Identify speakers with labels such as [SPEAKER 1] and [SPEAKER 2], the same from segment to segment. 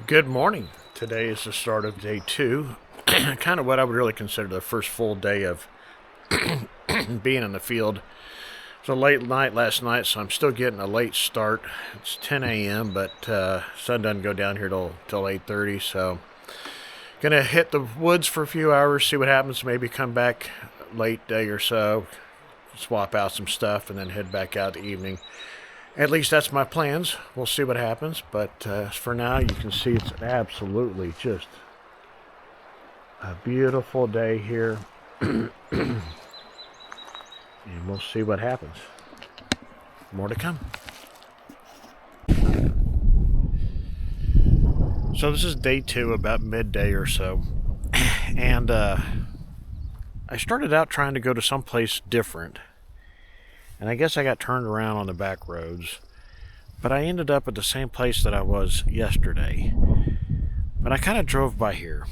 [SPEAKER 1] Good morning. Today is the start of day two. Kind of what I would really consider the first full day of being in the field. It was a late night last night, so I'm still getting a late start. It's 10 a.m., but sun doesn't go down here till 8:30. So gonna hit the woods for a few hours, see what happens. Maybe come back late day or so, swap out some stuff, and then head back out the evening. At least that's my plans. We'll see what happens. But for now, you can see it's absolutely just a beautiful day here. And we'll see what happens. More to come. So this is day two, about midday or so. And I started out trying to go to someplace different. And I guess I got turned around on the back roads. But I ended up at the same place that I was yesterday. But I kind of drove by here.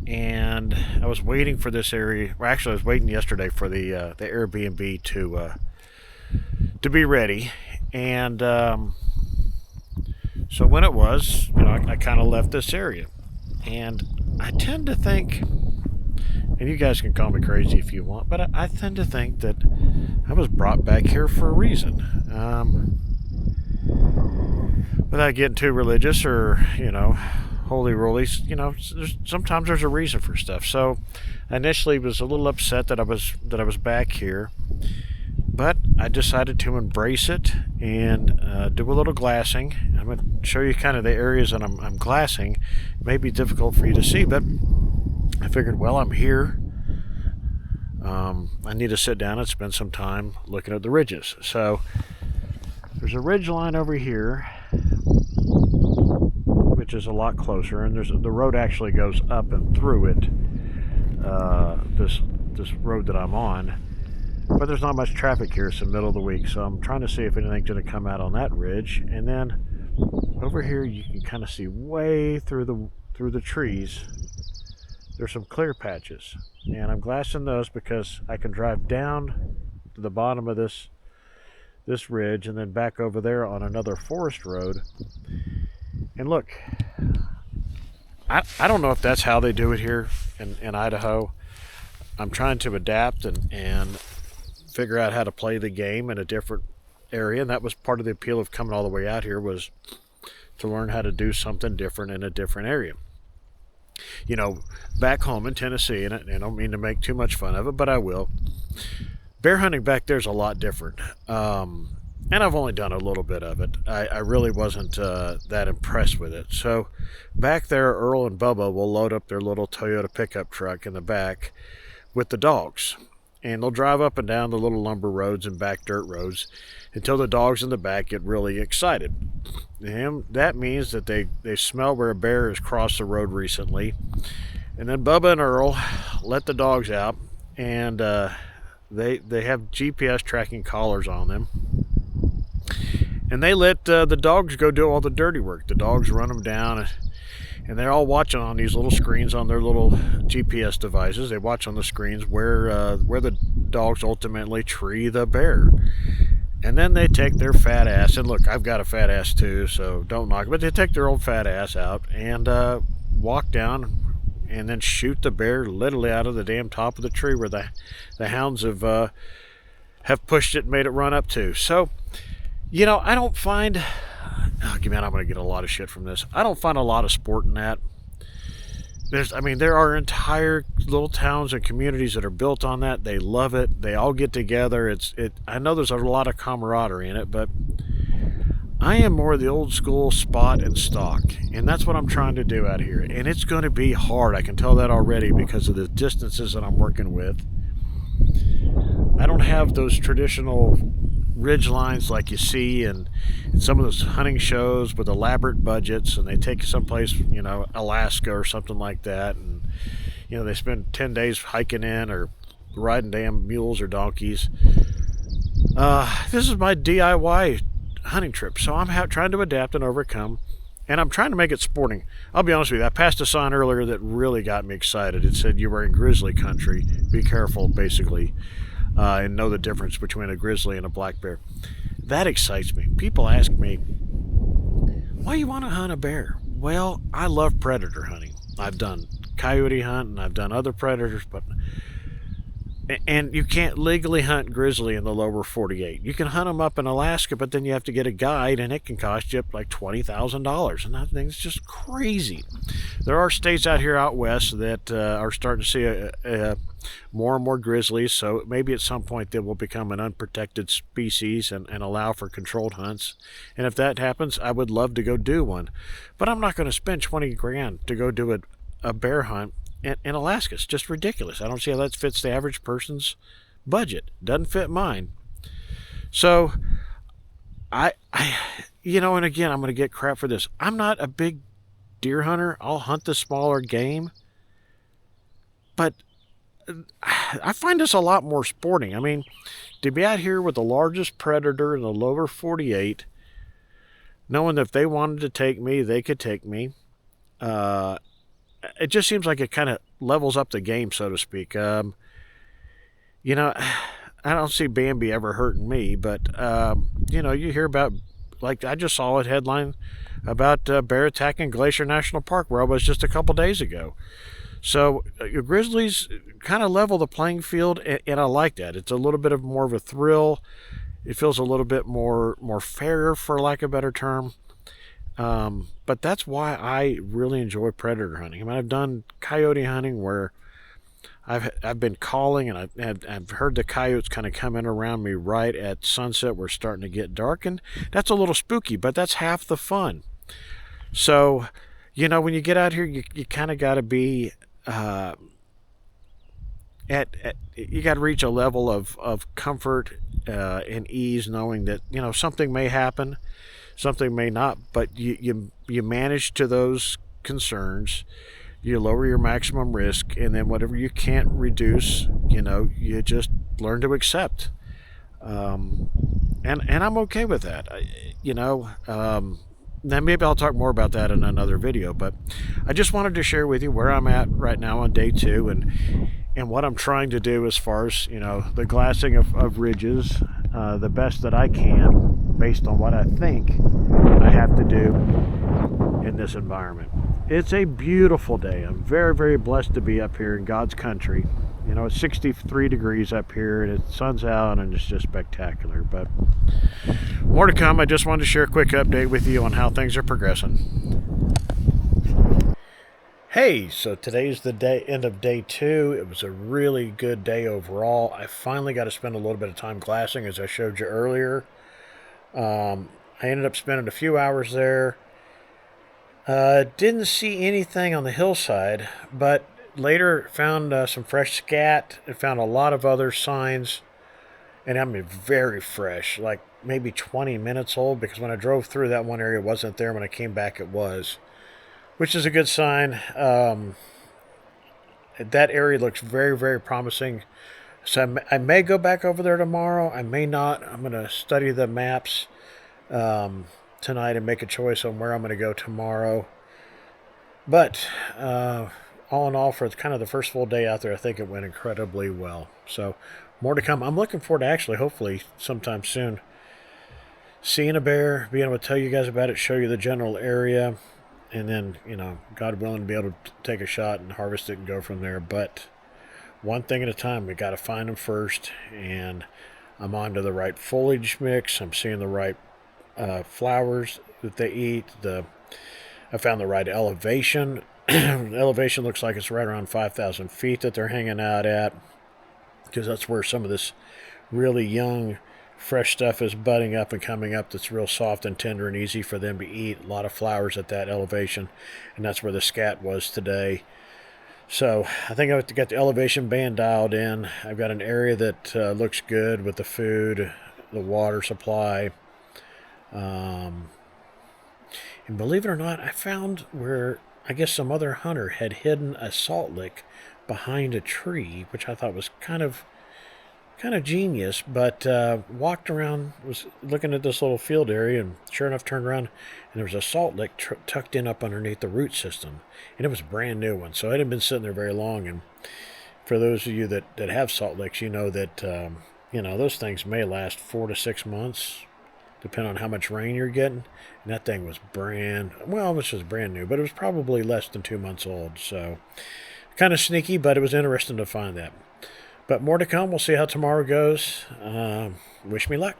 [SPEAKER 1] And I was waiting for this area. Well, actually, I was waiting yesterday for the Airbnb to be ready. And so when it was, I kind of left this area. And I tend to think, and you guys can call me crazy if you want, but I tend to think that I was brought back here for a reason. Without getting too religious or, holy rollies, sometimes there's a reason for stuff. So I initially was a little upset that I was back here, but I decided to embrace it and do a little glassing. I'm going to show you kind of the areas that I'm glassing. It may be difficult for you to see, but I figured, well, I'm here. I need to sit down and spend some time looking at the ridges. So there's a ridge line over here, which is a lot closer, and the road actually goes up and through it. This road that I'm on, but there's not much traffic here. It's the middle of the week, so I'm trying to see if anything's going to come out on that ridge. And then over here, you can kind of see way through the trees. There's some clear patches, and I'm glassing those because I can drive down to the bottom of this ridge and then back over there on another forest road. And look, I don't know if that's how they do it here in Idaho. I'm trying to adapt and figure out how to play the game in a different area, and that was part of the appeal of coming all the way out here, was to learn how to do something different in a different area. Back home in Tennessee, and I don't mean to make too much fun of it, but I will. Bear hunting back there's a lot different. And I've only done a little bit of it. I really wasn't that impressed with it. So back there, Earl and Bubba will load up their little Toyota pickup truck in the back with the dogs. And they'll drive up and down the little lumber roads and back dirt roads until the dogs in the back get really excited. And that means that they smell where a bear has crossed the road recently. And then Bubba and Earl let the dogs out, and they have GPS tracking collars on them. And they let the dogs go do all the dirty work. The dogs run them down, and they're all watching on these little screens on their little GPS devices. They watch on the screens where the dogs ultimately tree the bear. And then they take their fat ass, and look, I've got a fat ass too, so don't knock it, but they take their old fat ass out and walk down and then shoot the bear literally out of the damn top of the tree where the hounds have pushed it and made it run up to. So, I don't find, I'm going to get a lot of shit from this. I don't find a lot of sport in that. There are entire little towns and communities that are built on that. They love it. They all get together. I know there's a lot of camaraderie in it, but I am more the old school spot and stalk, and that's what I'm trying to do out here. And it's going to be hard. I can tell that already because of the distances that I'm working with. I don't have those traditional ridge lines like you see in some of those hunting shows with elaborate budgets, and they take someplace, Alaska or something like that, and they spend 10 days hiking in or riding damn mules or donkeys. This is my DIY hunting trip, so I'm trying to adapt and overcome, and I'm trying to make it sporting. I'll be honest with you, I passed a sign earlier that really got me excited. It said, "You were in grizzly country, be careful," basically. And know the difference between a grizzly and a black bear. That excites me. People ask me, why you want to hunt a bear? Well, I love predator hunting. I've done coyote hunt and I've done other predators, but and you can't legally hunt grizzly in the lower 48. You can hunt them up in Alaska, but then you have to get a guide, and it can cost you like $20,000, and that thing's just crazy. There are states out here out west that are starting to see more and more grizzlies, so maybe at some point they will become an unprotected species and allow for controlled hunts. And if that happens, I would love to go do one, but I'm not going to spend 20 grand to go do a bear hunt in Alaska. It's just ridiculous. I don't see how that fits the average person's budget. Doesn't fit mine. So and again, I'm going to get crap for this. I'm not a big deer hunter. I'll hunt the smaller game, but I find this a lot more sporting. I mean, to be out here with the largest predator in the lower 48, knowing that if they wanted to take me, they could take me. It just seems like it kind of levels up the game, so to speak. I don't see Bambi ever hurting me, but, you hear about, like, I just saw a headline about bear attacking Glacier National Park, where I was just a couple days ago. So grizzlies kind of level the playing field, and I like that. It's a little bit of more of a thrill. It feels a little bit more fair, for lack of a better term. But that's why I really enjoy predator hunting. I mean, I've done coyote hunting where I've been calling, and I've heard the coyotes kind of coming around me right at sunset. We're starting to get dark, and that's a little spooky, but that's half the fun. So, when you get out here, you kind of got to be you got to reach a level of comfort and ease, knowing that something may happen. Something may not, but you manage to those concerns. You lower your maximum risk, and then whatever you can't reduce, you just learn to accept. And I'm okay with that. Then maybe I'll talk more about that in another video, but I just wanted to share with you where I'm at right now on day 2 and what I'm trying to do as far as, the glassing of ridges, the best that I can based on what I think I have to do in this environment. It's a beautiful day. I'm very, very blessed to be up here in God's country. It's 63 degrees up here, and the sun's out, and it's just spectacular. But more to come. I just wanted to share a quick update with you on how things are progressing. Hey, so today's the end of day 2. It was a really good day overall. I finally got to spend a little bit of time glassing, as I showed you earlier. I ended up spending a few hours there. Didn't see anything on the hillside, but later found some fresh scat and found a lot of other signs. And I mean, very fresh, like maybe 20 minutes old, because when I drove through that one area, it wasn't there. When I came back, it was, which is a good sign. That area looks very, very promising. So I may go back over there tomorrow. I may not. I'm going to study the maps tonight and make a choice on where I'm going to go tomorrow. But all in all, for kind of the first full day out there, I think it went incredibly well. So more to come. I'm looking forward to actually, hopefully, sometime soon, seeing a bear, being able to tell you guys about it, show you the general area, and then, God willing, to be able to take a shot and harvest it and go from there. But one thing at a time. We got to find them first, and I'm on to the right foliage mix. I'm seeing the right flowers that they eat. I found the right elevation. The elevation looks like it's right around 5,000 feet that they're hanging out at, because that's where some of this really young, fresh stuff is budding up and coming up that's real soft and tender and easy for them to eat. A lot of flowers at that elevation, and that's where the scat was today. So I think I've got the elevation band dialed in. I've got an area that looks good with the food, the water supply. And believe it or not, I found where I guess some other hunter had hidden a salt lick behind a tree, which I thought was kind of genius. But walked around, was looking at this little field area, and sure enough turned around, and there was a salt lick tucked in up underneath the root system, and it was a brand new one, so it hadn't been sitting there very long. And for those of you that have salt licks, you know that those things may last 4 to 6 months, depending on how much rain you're getting. And that thing was well, this was brand new, but it was probably less than 2 months old. So kind of sneaky, but it was interesting to find that. But more to come. We'll see how tomorrow goes. Wish me luck.